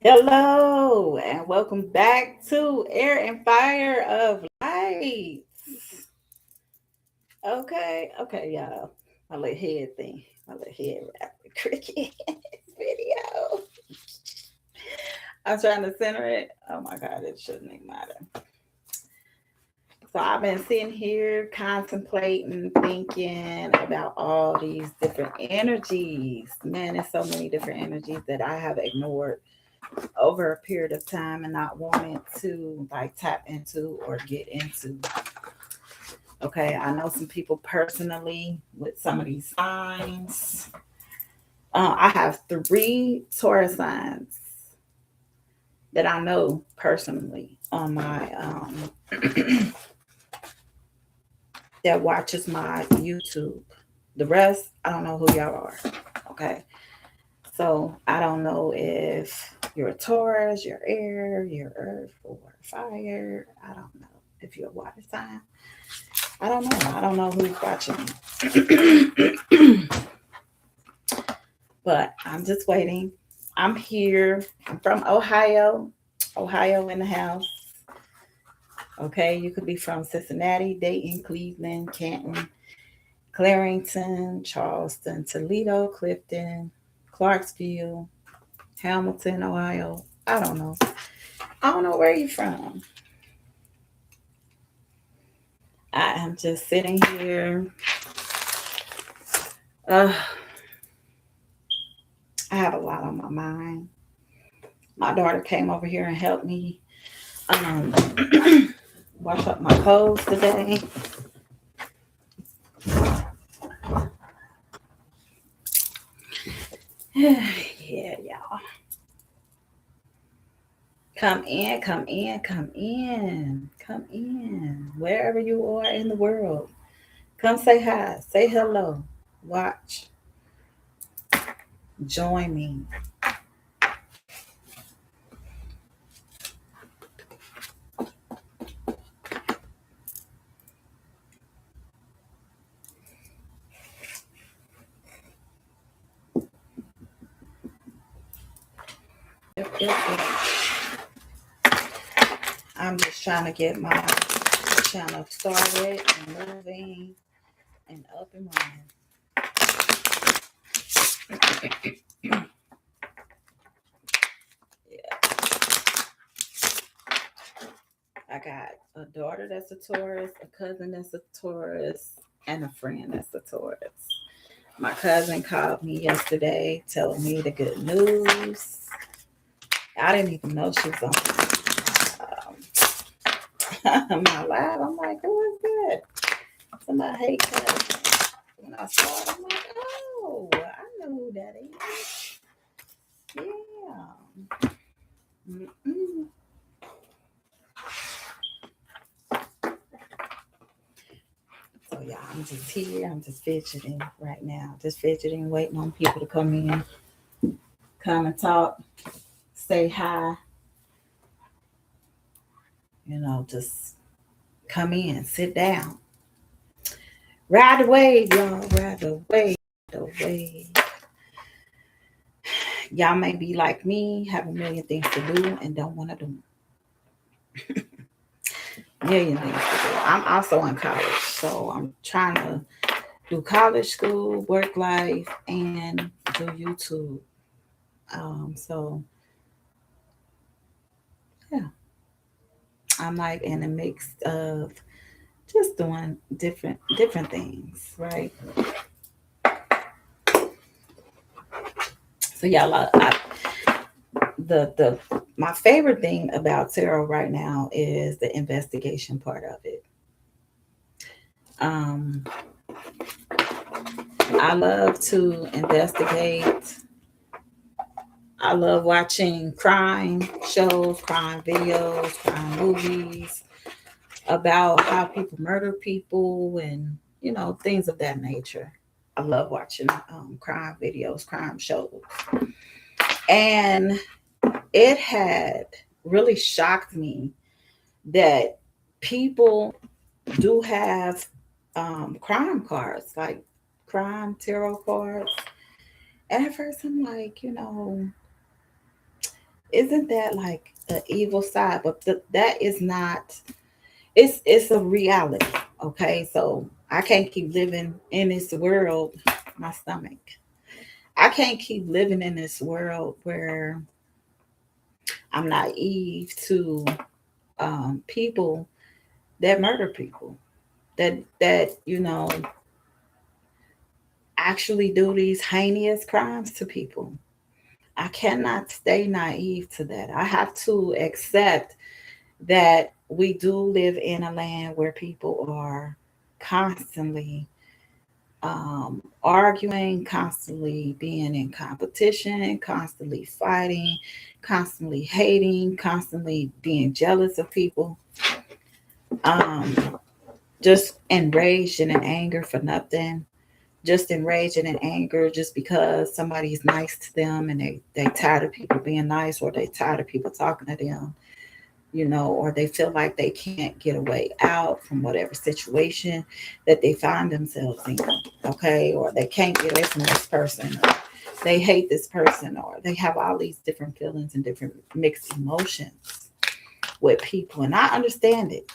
Hello and welcome back to Air and Fire of Lights. Okay, y'all. My little head thing, my little head wrap the cricket video. I'm trying to center it. Oh my God, it shouldn't even matter. So I've been sitting here contemplating, thinking about all these different energies. Man, there's so many different energies that I have ignored over a period of time and not wanted to like tap into or get into. Okay, I know some people personally with some of these signs. I have three Taurus signs that I know personally on my that watches my YouTube. The rest, I don't know who y'all are. Okay, so I don't know if you're a Taurus, you're air, you're earth, or fire. I don't know if you're a water sign. I don't know. I don't know who's watching me. But I'm just waiting. I'm here. I'm from Ohio. Ohio in the house. Okay, you could be from Cincinnati, Dayton, Cleveland, Canton, Clarington, Charleston, Toledo, Clifton, Clarksville, Hamilton, Ohio. I don't know. I don't know where you're from. I am just sitting here. Uh, I have a lot on my mind. My daughter came over here and helped me um, wash up my clothes today. Yeah, y'all. Come in, come in, come in, come in. Wherever you are in the world, come say hi, say hello, watch, join me. Yep. I'm just trying to get my channel started and moving and up and running. Yeah, I got a daughter that's a Taurus, a cousin that's a Taurus, and a friend that's a Taurus. My cousin called me yesterday telling me the good news. I didn't even know she was on my live. I'm like, who is that? Somebody hate cousin. When I saw it, I'm like, oh, I know who that is. Yeah. Mm-mm. So yeah, I'm just here. I'm just fidgeting right now. Just fidgeting, waiting on people to come in, come and talk, say hi. Just come in, sit down, ride the wave, y'all. Ride the wave, the wave. Y'all may be like me, have a million things to do and don't want to do million things to do. I'm also in college, so I'm trying to do college school, work life, and do YouTube. So yeah, I'm like in a mix of just doing different things, right? So yeah, the my favorite thing about tarot right now is the investigation part of it. Um, I love to investigate. I love watching crime shows, crime videos, crime movies about how people murder people and things of that nature. I love watching crime videos, crime shows, and it had really shocked me that people do have crime cards, like crime tarot cards. And at first, I'm like, Isn't that like the evil side? But that is not. It's a reality. Okay, so I can't keep living in this world. My stomach. I can't keep living in this world where I'm naive to people that murder people, that actually do these heinous crimes to people. I cannot stay naive to that. I have to accept that we do live in a land where people are constantly arguing, constantly being in competition, constantly fighting, constantly hating, constantly being jealous of people, um, just enraged and in anger for nothing, just enraged and in anger just because somebody's nice to them and they tired of people being nice, or they tired of people talking to them, or they feel like they can't get a way out from whatever situation that they find themselves in, okay? Or they can't get away from this person, or they hate this person, or they have all these different feelings and different mixed emotions with people. And I understand it.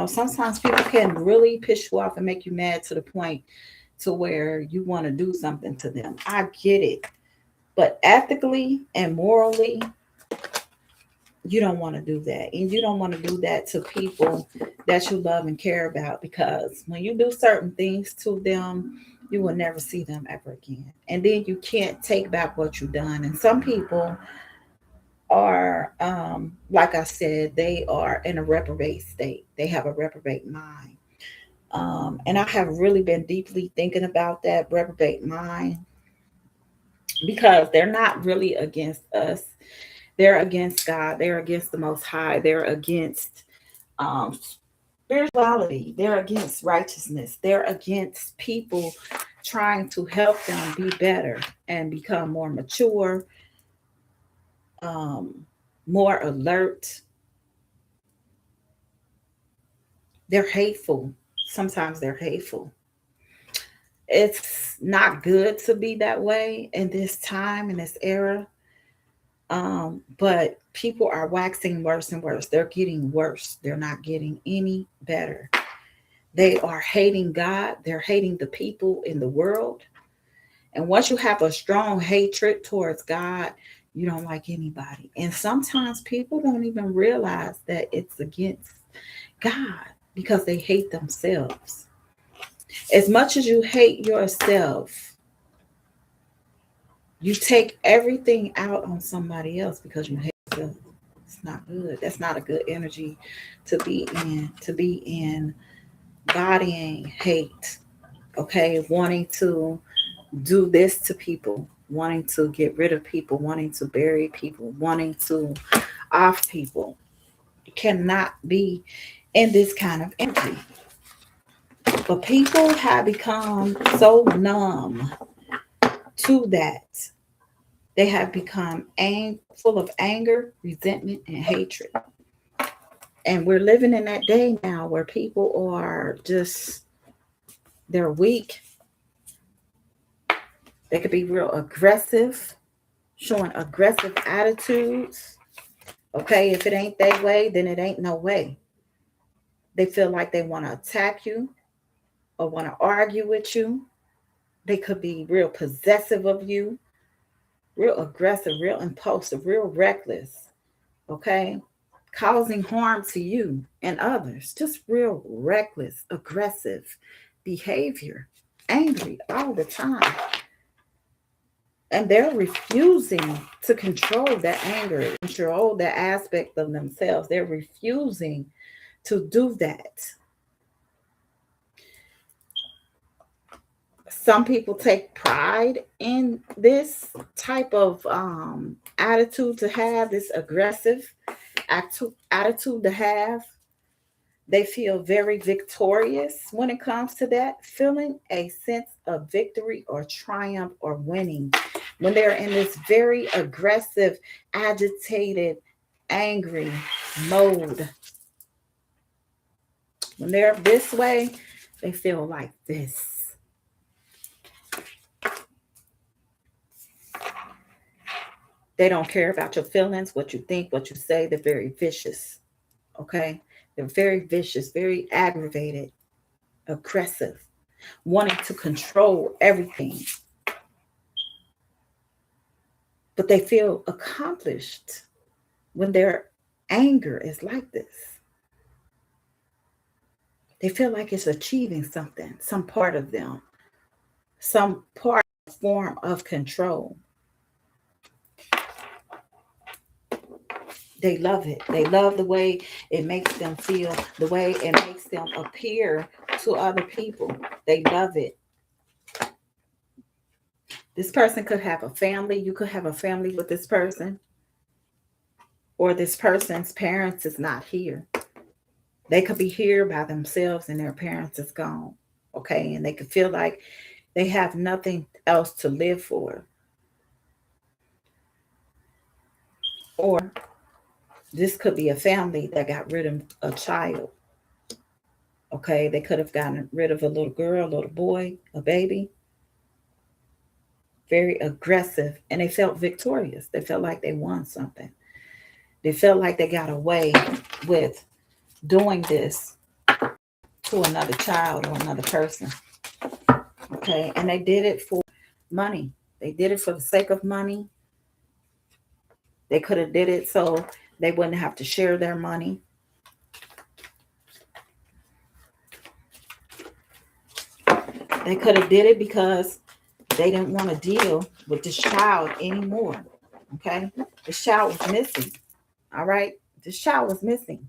Sometimes people can really piss you off and make you mad to the point to where you want to do something to them. I get it. But ethically and morally, you don't want to do that. And you don't want to do that to people that you love and care about, because when you do certain things to them, you will never see them ever again. And then you can't take back what you've done. And some people are, like I said, they are in a reprobate state. They have a reprobate mind. And I have really been deeply thinking about that reprobate mind, because they're not really against us. They're against God. They're against the Most High. They're against um, spirituality. They're against righteousness. They're against people trying to help them be better and become more mature, um, more alert. They're hateful. Sometimes they're hateful. It's not good to be that way in this time, in this era. But people are waxing worse and worse. They're getting worse. They're not getting any better. They are hating God. They're hating the people in the world. And once you have a strong hatred towards God, you don't like anybody. And sometimes people don't even realize that it's against God because they hate themselves. As much as you hate yourself, you take everything out on somebody else because you hate yourself. It's not good. That's not a good energy to be in. To be in bodying hate, okay? Wanting to do this to people, wanting to get rid of people, wanting to bury people, wanting to off people. You cannot be in this kind of energy. But people have become so numb to that. They have become full of anger, resentment, and hatred. And we're living in that day now where people are just, they're weak. They could be real aggressive, showing aggressive attitudes. Okay, if it ain't that way, then it ain't no way. They feel like they want to attack you or want to argue with you. They could be real possessive of you, real aggressive, real impulsive, real reckless. Okay, causing harm to you and others. Just real reckless, aggressive behavior, angry all the time. And they're refusing to control that anger, control that aspect of themselves. They're refusing to do that. Some people take pride in this type of attitude to have, this aggressive attitude to have. They feel very victorious when it comes to that, feeling a sense of victory or triumph or winning. When they're in this very aggressive, agitated, angry mode, when they're this way, they feel like this. They don't care about your feelings, what you think, what you say. They're very vicious. Okay. They're very vicious, very aggravated, aggressive, wanting to control everything. But they feel accomplished when their anger is like this. They feel like it's achieving something, some part of them, some part form of control. They love it. They love the way it makes them feel, the way it makes them appear to other people. They love it. This person could have a family. You could have a family with this person, or this person's parents is not here. They could be here by themselves and their parents is gone. Okay. And they could feel like they have nothing else to live for. Or this could be a family that got rid of a child. Okay. They could have gotten rid of a little girl, a little boy, a baby. Very aggressive. And they felt victorious. They felt like they won something. They felt like they got away with doing this to another child or another person. Okay. And they did it for money. They did it for the sake of money. They could have did it so they wouldn't have to share their money. They could have did it because they didn't want to deal with this child anymore. Okay. This child was missing. All right. This child was missing.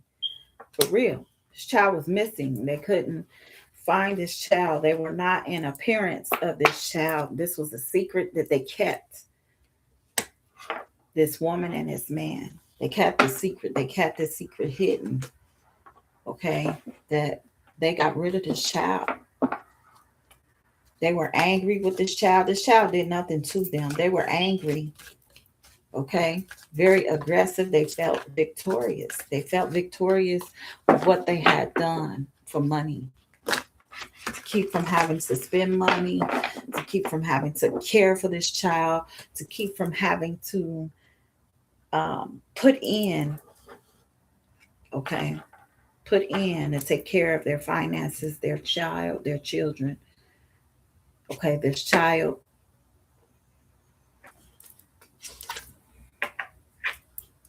For real. This child was missing. They couldn't find this child. They were not in appearance of this child. This was a secret that they kept. This woman and this man. They kept the secret. They kept the secret hidden. Okay. That they got rid of this child. They were angry with this child. This child did nothing to them. They were angry. Okay. Very aggressive. They felt victorious. They felt victorious with what they had done for money. To keep from having to spend money, to keep from having to care for this child, to keep from having to put in, okay, put in and take care of their finances, their child, their children. Okay, this child.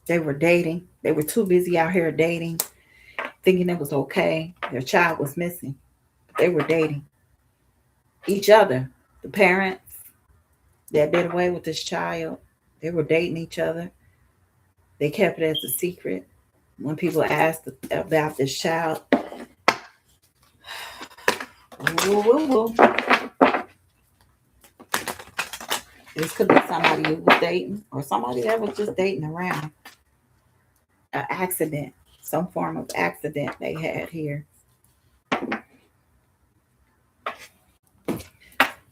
They were dating. They were too busy out here dating, thinking it was okay. Their child was missing. They were dating each other. The parents that did away with this child, they were dating each other. They kept it as a secret. When people asked about this child, this could be somebody who was dating or somebody that was just dating around. An accident, some form of accident they had here.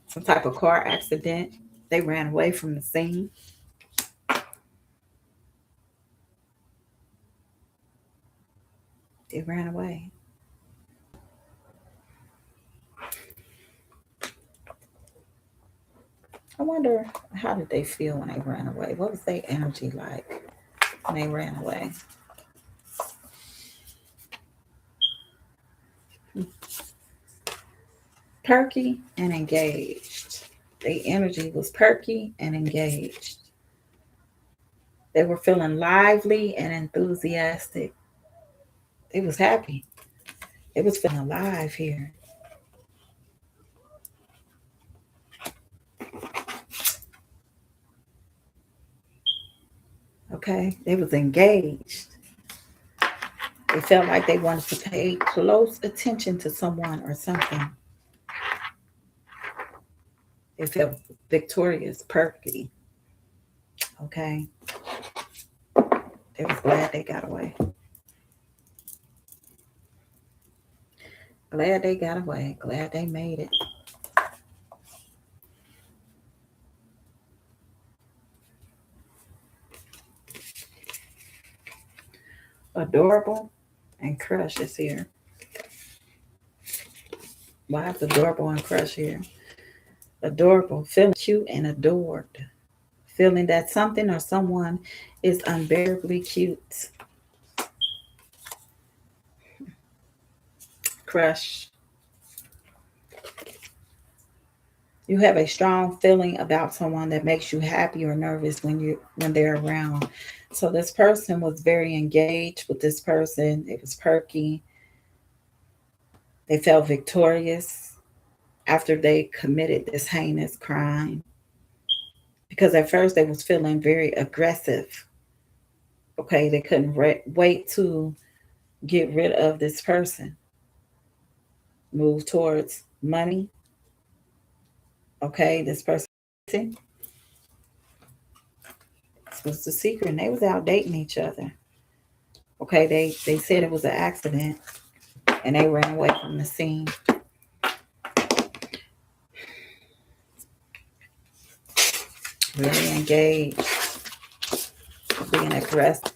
Some type of car accident. They ran away from the scene. They ran away. I wonder, how did they feel when they ran away? What was their energy like when they ran away? Perky and engaged. Their energy was perky and engaged. They were feeling lively and enthusiastic. They was happy. They was feeling alive here. Okay, they was engaged. They felt like they wanted to pay close attention to someone or something. They felt victorious, perky. Okay. They was glad they got away. Glad they got away. Glad they made it. Adorable and crush is here. Why is adorable and crush here? Adorable, feeling cute and adored. feeling that something or someone is unbearably cute. Crush. You have a strong feeling about someone that makes you happy or nervous when they're around. So this person was very engaged with this person. It was perky. They felt victorious after they committed this heinous crime. Because at first they was feeling very aggressive. Okay, they couldn't wait to get rid of this person, move towards money. Okay, this person, this was the secret, and they was out dating each other. Okay, they said it was an accident, and they ran away from the scene. Really engaged, being aggressive.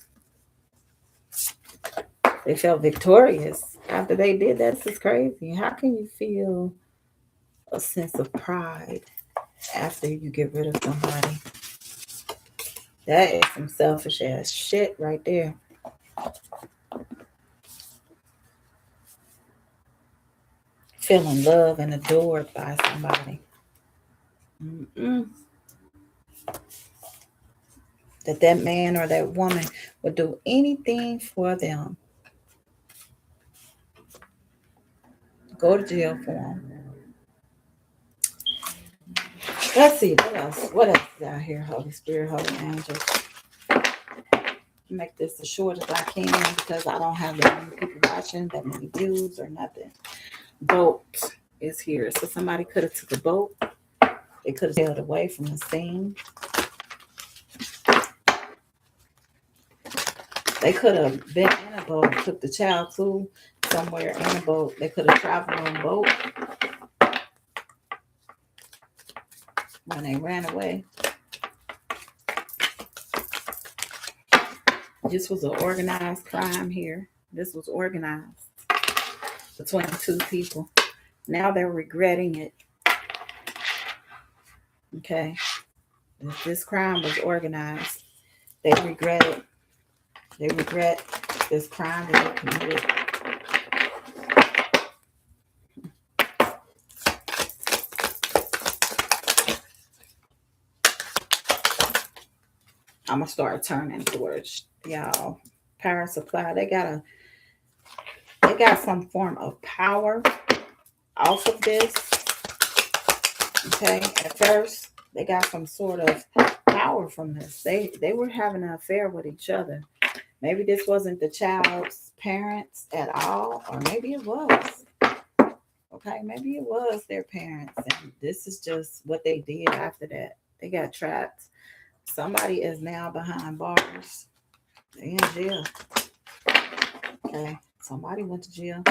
They felt victorious after they did that. This is crazy. How can you feel a sense of pride after you get rid of somebody? That is some selfish ass shit right there. Feeling loved and adored by somebody. Mm-mm. That man or that woman would do anything for them. Go to jail for them. Let's see what else. What else is out here? Holy Spirit, Holy Angels. Make this as short as I can because I don't have that many people watching, that many views or nothing. Boat is here, so somebody could have took a boat. They could have sailed away from the scene. They could have been in a boat, took the child to somewhere in a boat. They could have traveled on a boat when they ran away. This was an organized crime here. This was organized between two people. Now they're regretting it. Okay. If this crime was organized, they regret it. They regret this crime that they committed. I'm gonna start turning towards y'all. Power supply. They got some form of power off of this. Okay. At first, they got some sort of power from this. They were having an affair with each other. Maybe this wasn't the child's parents at all, or maybe it was. Okay, maybe it was their parents, and this is just what they did after that. They got trapped. Somebody is now behind bars. They in jail. Okay, somebody went to jail.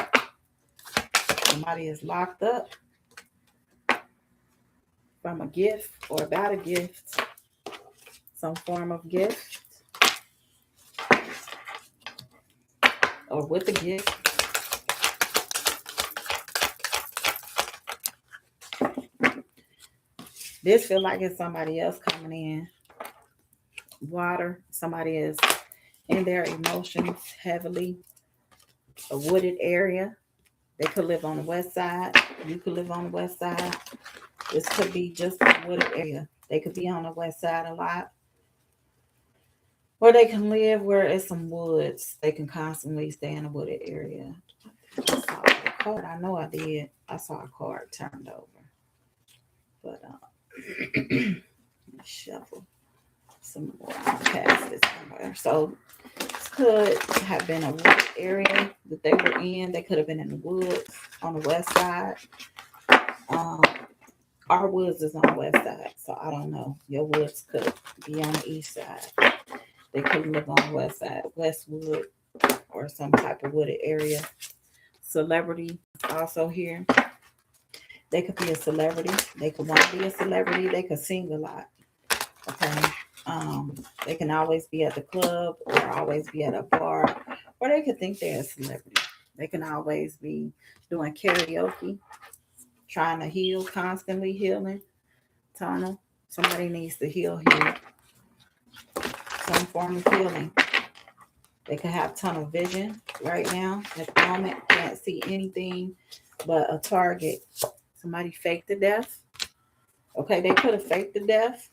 Somebody is locked up from a gift or about a gift, some form of gift, or with a gift. This feel like it's somebody else coming in. Water. Somebody is in their emotions heavily. A wooded area. They could live on the west side. You could live on the west side. This could be just a wooded area. They could be on the west side a lot. Or they can live where it's some woods. They can constantly stay in a wooded area. I saw a card. I know I did. I saw a card turned over. But shuffle some more. Pass this somewhere. So this could have been a wood area that they were in. They could have been in the woods on the west side. Our woods is on the west side, so I don't know. Your woods could be on the east side. They could live on the west side, Westwood, or some type of wooded area. Celebrity also here. They could be a celebrity. They could want to be a celebrity. They could sing a lot. Okay. They can always be at the club or always be at a bar, or they could think they're a celebrity. They can always be doing karaoke, trying to heal, constantly healing. Tunnel. Somebody needs to heal here. some form of healing. They could have tunnel vision right now. At the moment, can't see anything but a target. Somebody faked the death. Okay, they could have faked the death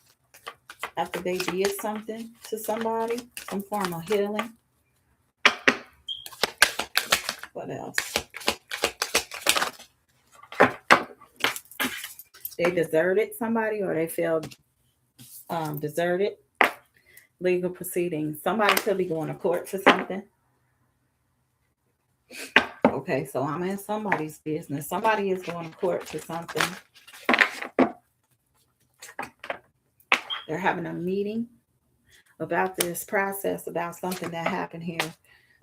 after they did something to somebody, some form of healing. What else? They deserted somebody, or they felt deserted. Legal proceedings. Somebody could be going to court for something. Okay, so I'm in somebody's business. Somebody is going to court for something. They're having a meeting about this process, about something that happened here.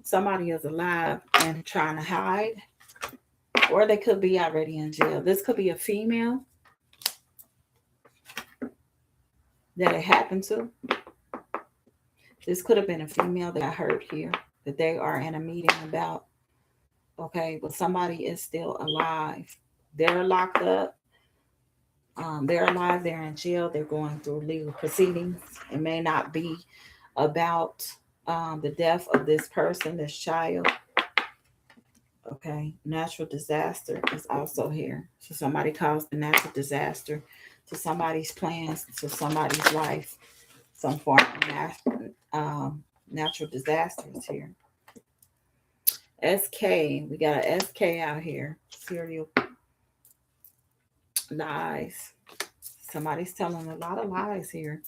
Somebody is alive and trying to hide, or they could be already in jail. This could be a female that it happened to. This could have been a female that I heard here that they are in a meeting about. Okay, but somebody is still alive. They're locked up. They're alive. They're in jail. They're going through legal proceedings. It may not be about the death of this person, this child. Okay, natural disaster is also here. So somebody caused a natural disaster to somebody's plans, to somebody's life. Some form of natural disasters here. SK, we got an SK out here. Serial lies. Somebody's telling a lot of lies here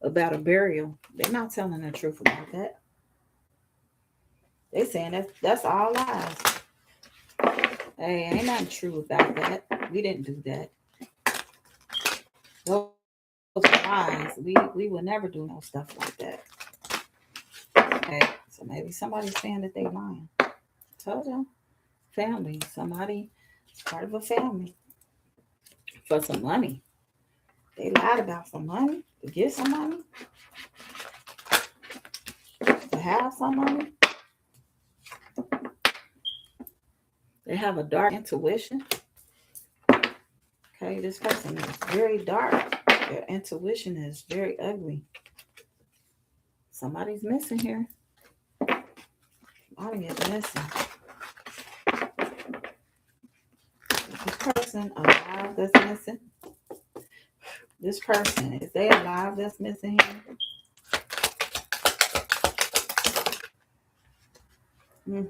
about a burial. They're not telling the truth about that. They're saying that's all lies. Hey, ain't nothing true about that. We didn't do that. Those are lies. We would never do no stuff like that. Okay, so maybe somebody's saying that they lying. Told you. Family. Somebody part of a family for some money. They lied about some money to get some money, to have some money. They have a dark intuition. Okay, this person is very dark. Their intuition is very ugly. Somebody's missing here. Somebody is missing. Is this person alive that's missing? This person, is they alive that's missing here?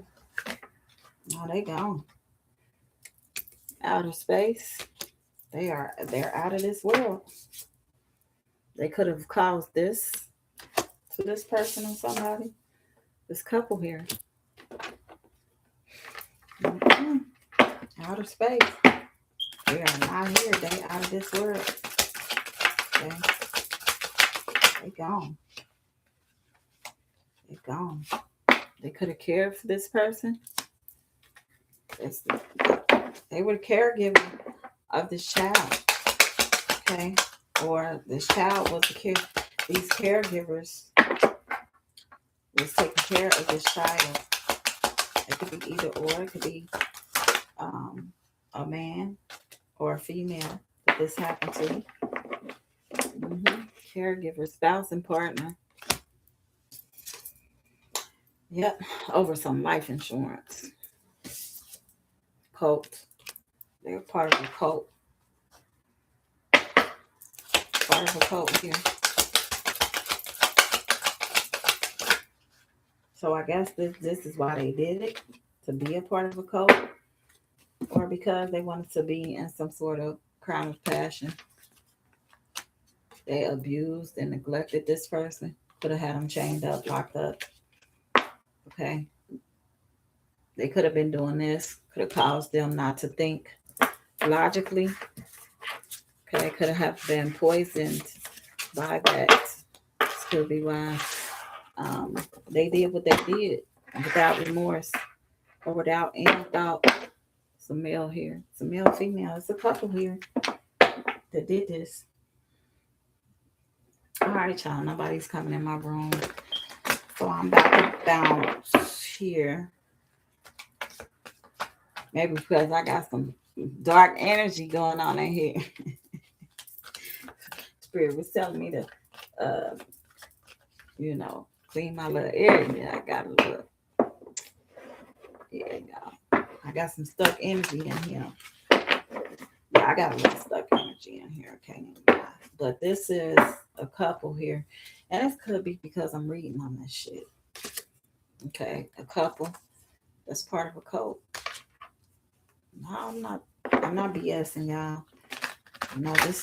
Oh, they gone. Outer space. They're out of this world. They could have caused this to this person or somebody. This couple here. Outer space. They are not here. They out of this world. Okay. They gone. They gone. They could have cared for this person. They were caregiving of this child. Okay. Or this child was these caregivers was taking care of this child. It could be either or. It could be a man or a female that this happened to. Caregiver, spouse, and partner. Yep, over some life insurance. Cult. They're part of a cult. Part of a cult here. So I guess this is why they did it, to be a part of a cult, or because they wanted to be in some sort of crime of passion. They abused and neglected this person. Could have had them chained up, locked up. Okay. They could have been doing this. Could have caused them not to think logically. Okay. Could have been poisoned by that. This could be why they did what they did without remorse or without any thought. It's a male here. It's a male, female. It's a couple here that did this. All right, y'all. Nobody's coming in my room. So I'm about to bounce here. Maybe because I got some dark energy going on in here. Spirit was telling me to clean my little area. I got a little, yeah, y'all. I got some stuck energy in here. Yeah, I got a little stuck energy in here. Okay, but this is a couple here, and this could be because I'm reading on this shit. Okay, a couple that's part of a cult. No, I'm not. I'm not BSing y'all. No, this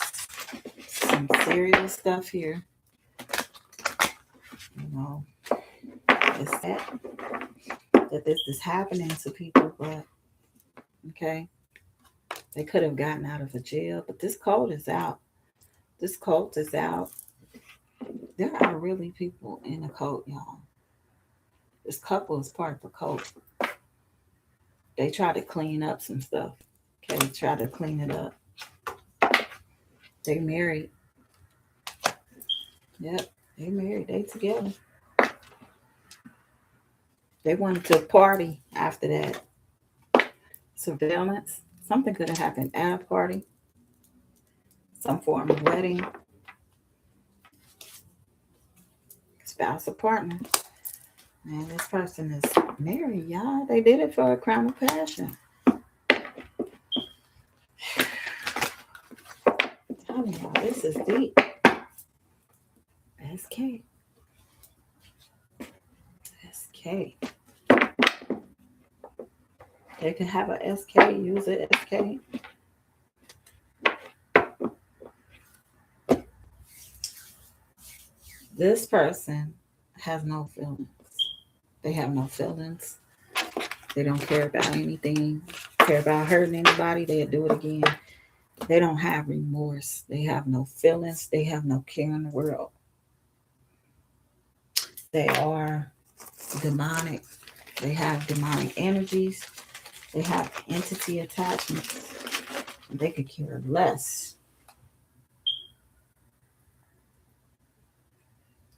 is some serious stuff here. You know, it's sad that this is happening to people, but okay, they could have gotten out of a jail, but this cult is out. This cult is out. There are really people in the cult, y'all. This couple is part of a cult. They try to clean up some stuff. Okay, try to clean it up. They married. Yep, they married. They together. They wanted to party after that. Surveillance. Something could have happened at a party. Some form of wedding. Spouse or partner. Man, this person is married, y'all. They did it for a crime of passion. Tell me, y'all, this is deep. SK. SK. They could have a SK, use it SK. This person has no feelings. They have no feelings. They don't care about anything, care about hurting anybody. They'll do it again. They don't have remorse. They have no feelings. They have no care in the world. They are demonic. They have demonic energies. They have entity attachments. They could care less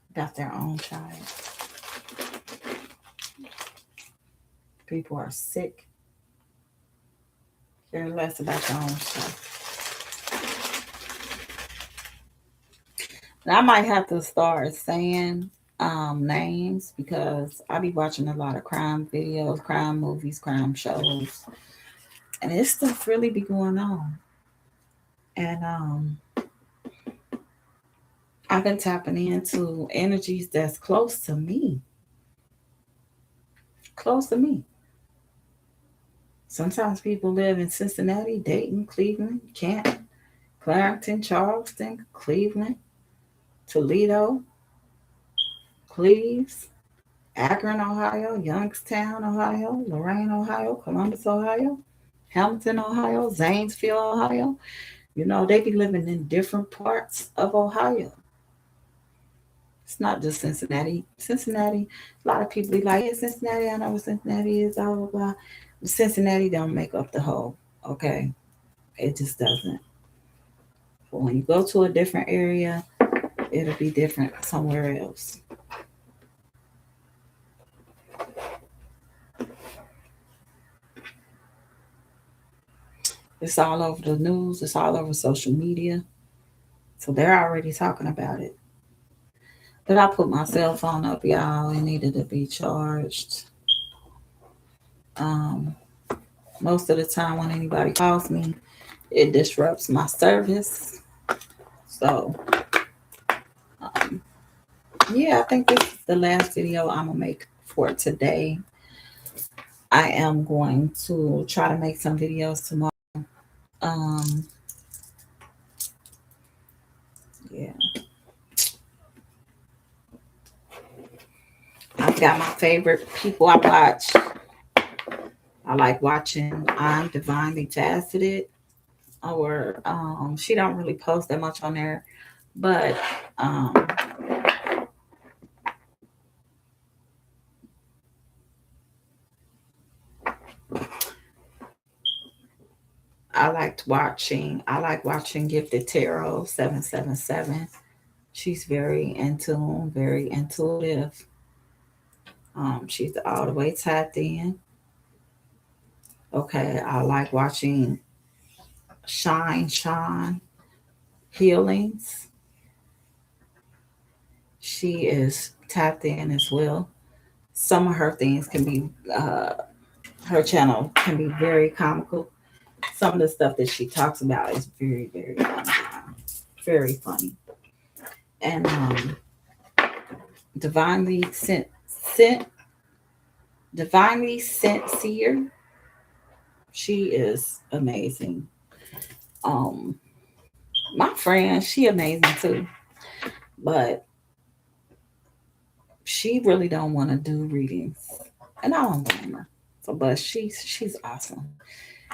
about their own child. People are sick. Care less about their own stuff. And I might have to start saying names because I be watching a lot of crime videos, crime movies, crime shows, and this stuff really be going on. And I've been tapping into energies that's close to me. Close to me. Sometimes people live in Cincinnati, Dayton, Cleveland, Canton, Clarendon, Charleston, Cleveland, Toledo, Cleves, Akron, Ohio, Youngstown, Ohio, Lorain, Ohio, Columbus, Ohio, Hamilton, Ohio, Zanesville, Ohio. They be living in different parts of Ohio. It's not just Cincinnati. Cincinnati, a lot of people be like, yeah, Cincinnati, I know what Cincinnati is, blah, blah, blah. Cincinnati don't make up the whole, okay? It just doesn't. But when you go to a different area, it'll be different somewhere else. It's all over the news. It's all over social media. So they're already talking about it. But I put my cell phone up, y'all. It needed to be charged. Um, Most of the time when anybody calls me, it disrupts my service. So, um, yeah, I think this is the last video I'm going to make for today. I am going to try to make some videos tomorrow. Um, yeah. I've got my favorite people I watch. I like watching I'm Divinely Faceted, or she don't really post that much on there, but I like watching Gifted Tarot 777. She's very in tune, very intuitive. She's all the way tapped in. Okay, I like watching Shine Healings. She is tapped in as well. Some of her things can be, her channel can be very comical. Some of the stuff that she talks about is very, very funny. Very funny. And divinely sent, divinely sent seer. She is amazing. Um, my friend, she amazing too, but she really don't want to do readings, and I don't blame her. So, but she's awesome.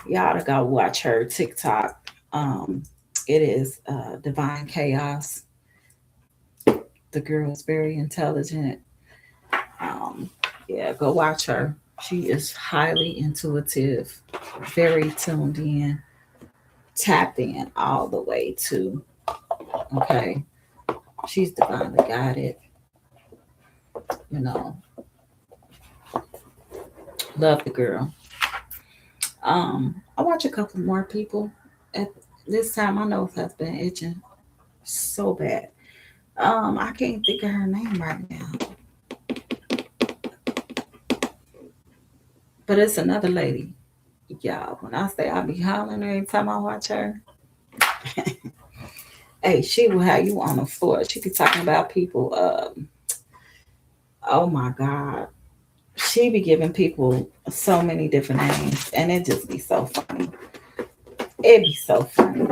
Y'all to go watch her TikTok. Um, it is Divine Chaos. The girl is very intelligent. Um, yeah, go watch her. She is highly intuitive, very tuned in, tapped in all the way to. Okay, she's divinely guided. You know, love the girl. I watch a couple more people. At this time, my nose has been itching so bad. I can't think of her name right now, but it's another lady. Y'all, when I say I be hollering every time I watch her, hey, she will have you on the floor. She be talking about people. Oh my God, she be giving people so many different names, and it just be so funny. It be so funny.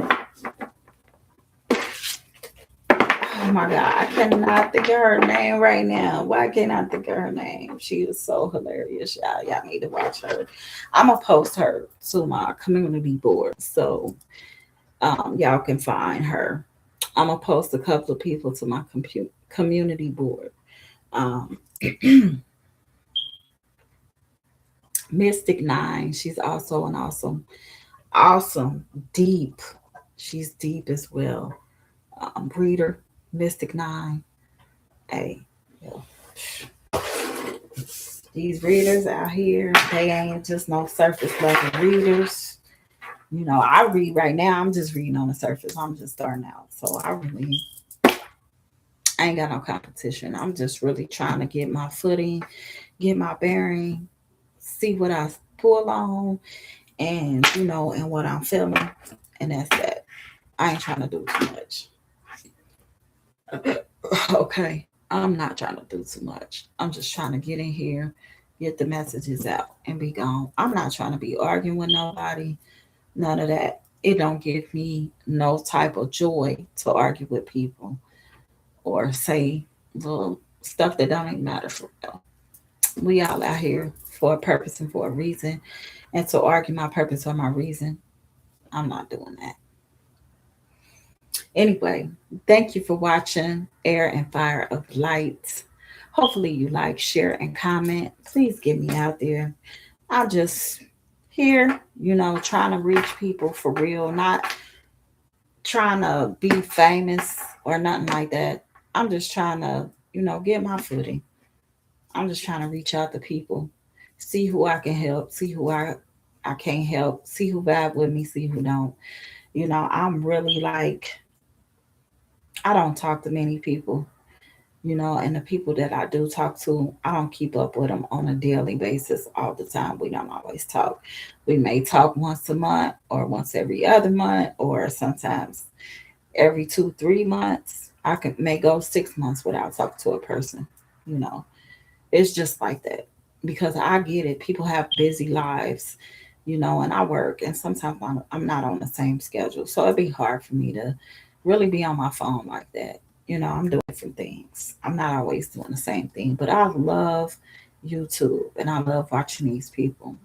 Oh my God, I cannot think of her name right now. Why can't I think of her name? She is so hilarious, y'all. Y'all need to watch her. I'm gonna post her to my community board so y'all can find her. I'm gonna post a couple of people to my community board. Um, Mystic Nine, she's also an awesome, deep. She's deep as well. Breeder, Mystic Nine. Hey, these readers out here, they ain't just no surface level readers. You know, I read right now. I'm just reading on the surface. I'm just starting out, so I ain't got no competition. I'm just really trying to get my footing, get my bearing, see what I pull on, and and what I'm feeling, and that's that. I ain't trying to do too much. Okay, I'm not trying to do too much. I'm just trying to get in here, get the messages out, and be gone. I'm not trying to be arguing with nobody. None of that. It don't give me no type of joy to argue with people or say little stuff that don't even matter for real. We all out here for a purpose and for a reason. And to argue my purpose or my reason, I'm not doing that. Anyway, thank you for watching Air and Fire of Light. Hopefully you like, share, and comment. Please get me out there. I'm just here, trying to reach people for real, not trying to be famous or nothing like that. I'm just trying to, get my footing. I'm just trying to reach out to people, see who I can help, see who I can't help, see who vibe with me, see who don't. I'm really like, I don't talk to many people, and the people that I do talk to, I don't keep up with them on a daily basis all the time. We don't always talk. We may talk once a month or once every other month, or sometimes every 2 3 months. I may go 6 months without talking to a person. You know, it's just like that because I get it. People have busy lives, and I work, and sometimes I'm not on the same schedule, so it'd be hard for me to really be on my phone like that. I'm doing different things. I'm not always doing the same thing, but I love YouTube and I love watching these people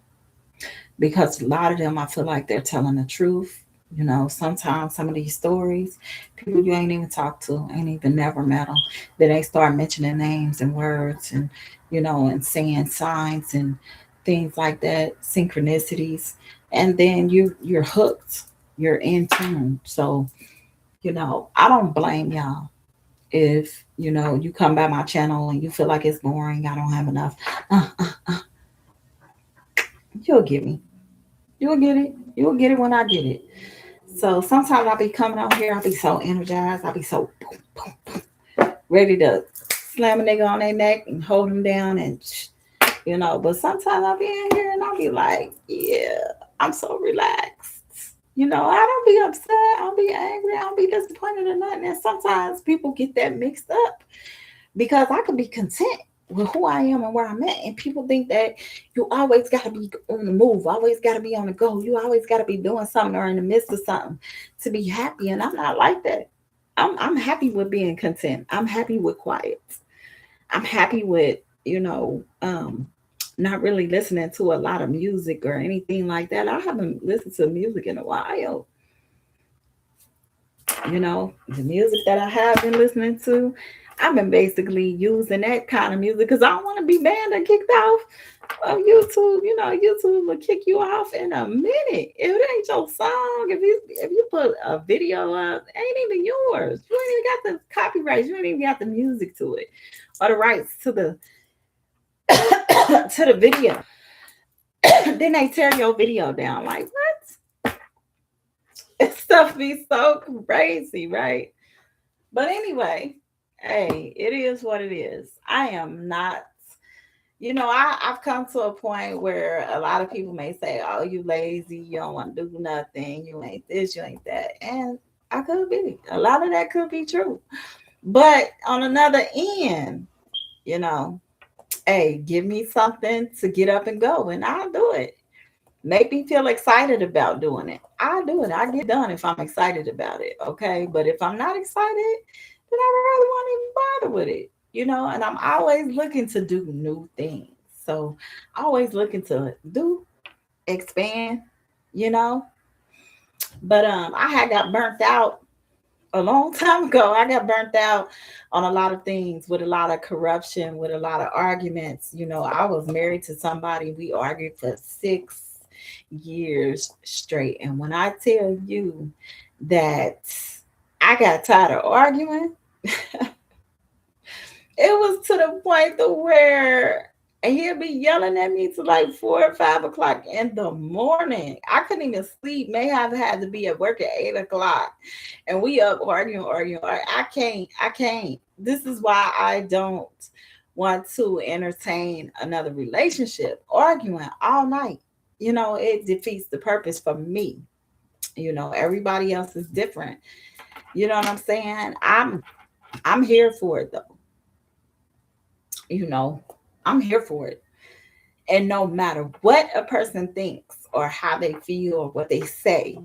because a lot of them I feel like they're telling the truth. Sometimes some of these stories, people you ain't even talked to, ain't even never met them, then they start mentioning names and words and and saying signs and things like that, synchronicities, and then you're hooked, you're in tune. So I don't blame y'all if you come by my channel and you feel like it's boring, I don't have enough. Uh, uh, uh, you'll get me. You'll get it. You'll get it when I get it. So sometimes I'll be coming out here, I'll be so energized, I'll be so boom, boom, boom, ready to slam a nigga on their neck and hold him down and but sometimes I'll be in here and I'll be like, yeah, I'm so relaxed. I don't be upset, I don't be angry, I don't be disappointed or nothing. And sometimes people get that mixed up because I could be content with who I am and where I'm at. And people think that you always got to be on the move, always got to be on the go. You always got to be doing something or in the midst of something to be happy. And I'm not like that. I'm happy with being content. I'm happy with quiet. I'm happy with, not really listening to a lot of music or anything like that. I haven't listened to music in a while. The music that I have been listening to, I've been basically using that kind of music because I don't want to be banned or kicked off of YouTube. YouTube will kick you off in a minute if it ain't your song. If you put a video up, it ain't even yours. You ain't even got the copyrights. You ain't even got the music to it or the rights to the to the video. Then they tear your video down. Like what? Stuff be so crazy, right? But anyway, hey, it is what it is. I am not, I've come to a point where a lot of people may say, oh, you lazy, you don't want to do nothing, you ain't this, you ain't that. And I could be. A lot of that could be true. But on another end, you know, hey, give me something to get up and go, and I'll do it. Make me feel excited about doing it. I'll do it. I get done if I'm excited about it. Okay. But if I'm not excited, then I really won't even bother with it. And I'm always looking to do new things. So always looking to do, expand, you know. But I had got burnt out a long time ago. I got burnt out on a lot of things with a lot of corruption, with a lot of arguments. I was married to somebody, we argued for 6 years straight. And when I tell you that I got tired of arguing, it was to the point to where and he'll be yelling at me to like 4 or 5 o'clock in the morning. I couldn't even sleep. May have had to be at work at 8 o'clock, and we up arguing. I can't. This is why I don't want to entertain another relationship. Arguing all night, it defeats the purpose for me. Everybody else is different. You know what I'm saying? I'm here for it though. You know, I'm here for it. And no matter what a person thinks or how they feel or what they say,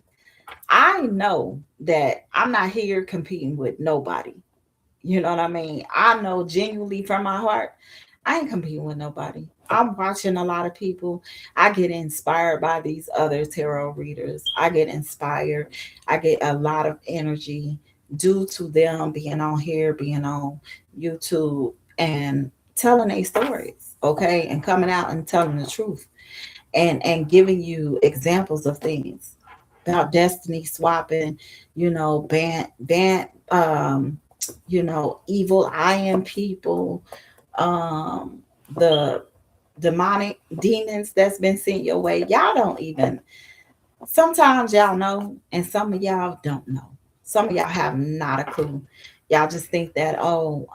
I know that I'm not here competing with nobody. You know what I mean? I know genuinely from my heart, I ain't competing with nobody. I'm watching a lot of people. I get inspired by these other tarot readers. I get inspired. I get a lot of energy due to them being on here, being on YouTube, and telling their stories, okay, and coming out and telling the truth, and giving you examples of things about destiny swapping, ban evil I am people, um, the demonic demons that's been sent your way. Y'all don't even, sometimes y'all know, and some of y'all don't know. Some of y'all have not a clue. Y'all just think that, oh,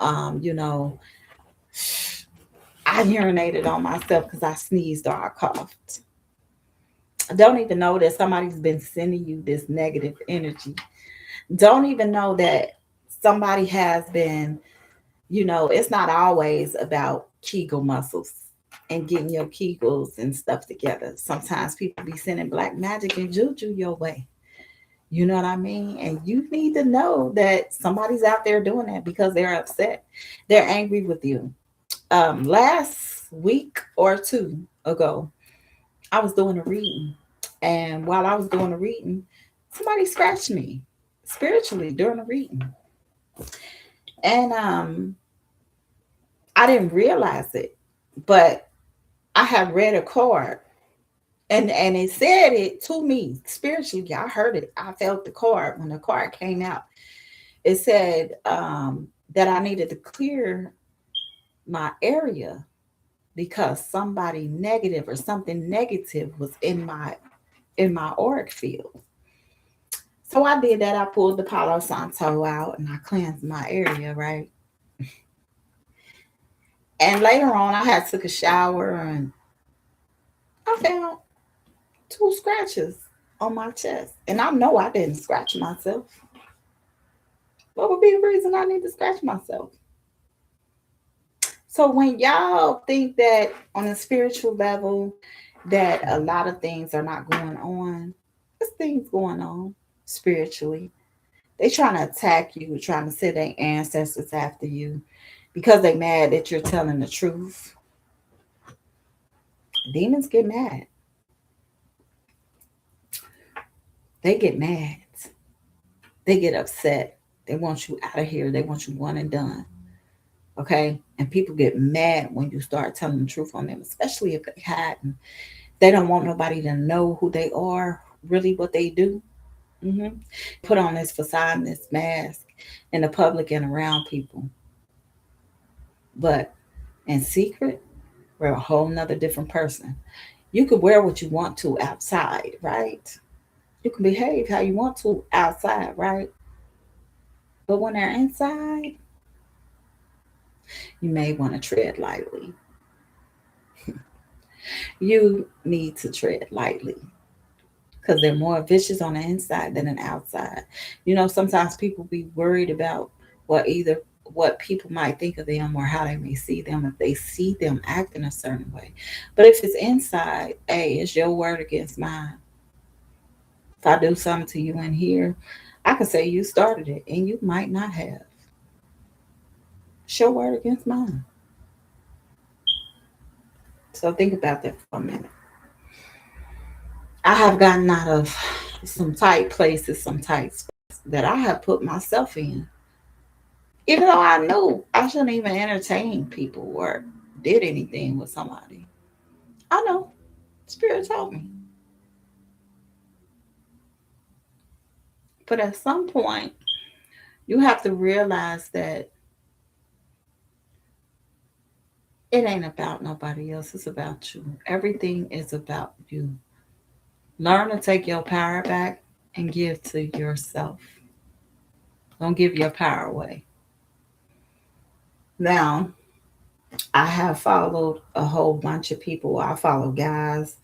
I urinated on myself because I sneezed or I coughed. Don't even know that somebody's been sending you this negative energy. Don't even know that somebody has been, it's not always about Kegel muscles and getting your Kegels and stuff together. Sometimes people be sending black magic and juju your way. You know what I mean? And you need to know that somebody's out there doing that because they're upset. They're angry with you. Last week or two ago, I was doing a reading. And while I was doing a reading, somebody scratched me spiritually during the reading. And I didn't realize it, but I had read a card, and it said it to me spiritually. I heard it. I felt the card when the card came out. It said that I needed to clear my area because somebody negative or something negative was in my auric field. So I did that. I pulled the Palo Santo out and I cleansed my area, right? And later on, I had took a shower and I found two scratches on my chest. And I know I didn't scratch myself. What would be the reason I need to scratch myself? So when y'all think that on a spiritual level that a lot of things are not going on, there's things going on spiritually. They trying to attack you, trying to send their ancestors after you because they mad that you're telling the truth. Demons get mad. They get mad. They get upset. They want you out of here. They want you one and done. Okay? And people get mad when you start telling the truth on them, especially if they hadn't. They don't want nobody to know who they are, really what they do. hmm Put on this facade and this mask in the public and around people. But in secret, we're a whole nother different person. You could wear what you want to outside, right? You can behave how you want to outside, right? But when they're inside, you may want to tread lightly. You need to tread lightly because they're more vicious on the inside than an outside. You know, sometimes people be worried about either what people might think of them or how they may see them if they see them acting a certain way. But if it's inside, hey, it's your word against mine. If I do something to you in here, I can say you started it and you might not have. It's your word against mine. So think about that for a minute. I have gotten out of some tight places, some tight spots that I have put myself in. Even though I knew I shouldn't even entertain people or did anything with somebody. I know. Spirit told me. But at some point, you have to realize that it ain't about nobody else. It's about you. Everything is about you. Learn to take your power back and give to yourself. Don't give your power away. Now, I have followed a whole bunch of people. I follow guys.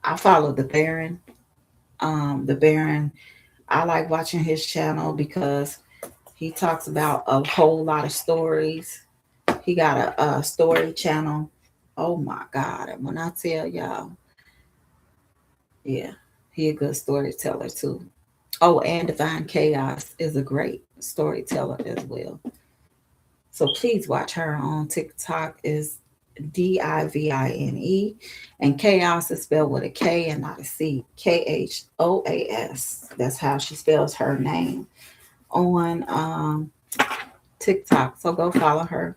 I follow the Baron. The Baron, I like watching his channel because he talks about a whole lot of stories. He got a story channel. Oh my God. And when I tell y'all, yeah, he a good storyteller too. Oh, and Divine Chaos is a great storyteller as well. So please watch her on TikTok is Divine, and chaos is spelled with a K and not a C. Khoas. That's how she spells her name on TikTok. So go follow her.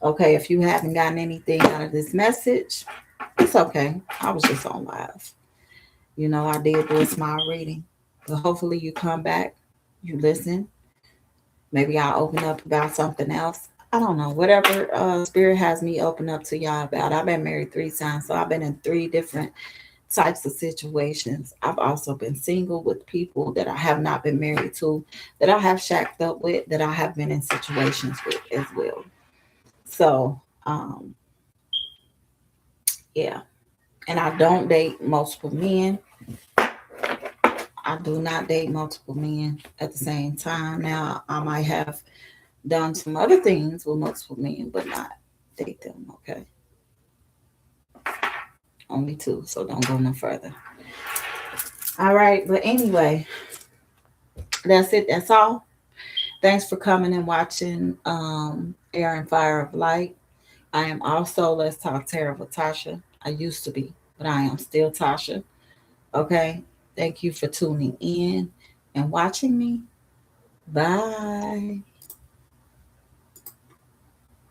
Okay, if you haven't gotten anything out of this message, it's okay. I was just on live. You know, I did do a smile reading. But hopefully you come back, you listen. Maybe I'll open up about something else. I don't know. Whatever spirit has me open up to y'all about. I've been married 3 times, so I've been in 3 different types of situations. I've also been single with people that I have not been married to, that I have shacked up with, that I have been in situations with as well. So, yeah. And I don't date multiple men. I do not date multiple men at the same time. Now, I might have done some other things with multiple men, but not date them. Okay. Only 2. So don't go no further. All right. But anyway, that's it. That's all. Thanks for coming and watching Air and Fire of Light. I am also Let's Talk Tarot with Tasha. I used to be, but I am still Tasha. Okay. Thank you for tuning in and watching me. Bye.